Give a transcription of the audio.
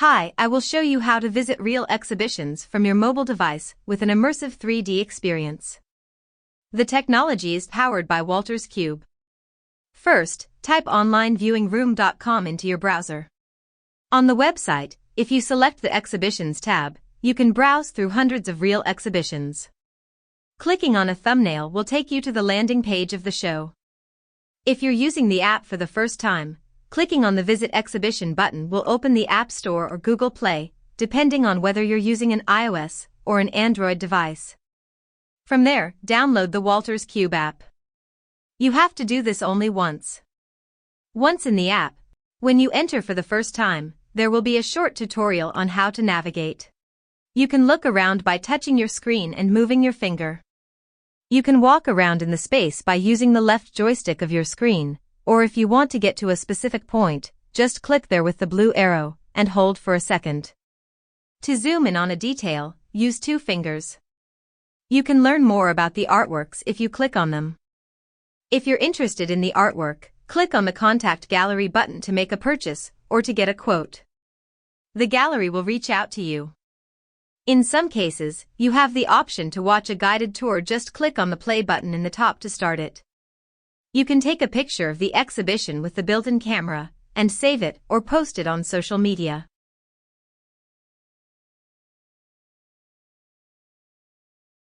Hi, I will show you how to visit real exhibitions from your mobile device with an immersive 3D experience. The technology is powered by Wolters Cube. First, type onlineviewingroom.com into your browser. On the website, if you select the Exhibitions tab, you can browse through hundreds of real exhibitions. Clicking on a thumbnail will take you to the landing page of the show. If you're using the app for the first time, clicking on the Visit Exhibition button will open the App Store or Google Play, depending on whether you're using an iOS or an Android device. From there, download the Wolters Cube app. You have to do this only once. Once in the app, when you enter for the first time, there will be a short tutorial on how to navigate. You can look around by touching your screen and moving your finger. You can walk around in the space by using the left joystick of your screen, or if you want to get to a specific point, just click there with the blue arrow and hold for a second. To zoom in on a detail, use two fingers. You can learn more about the artworks if you click on them. If you're interested in the artwork, click on the Contact Gallery button to make a purchase or to get a quote. The gallery will reach out to you. In some cases, you have the option to watch a guided tour. Just click on the play button in the top to start it. You can take a picture of the exhibition with the built-in camera and save it or post it on social media.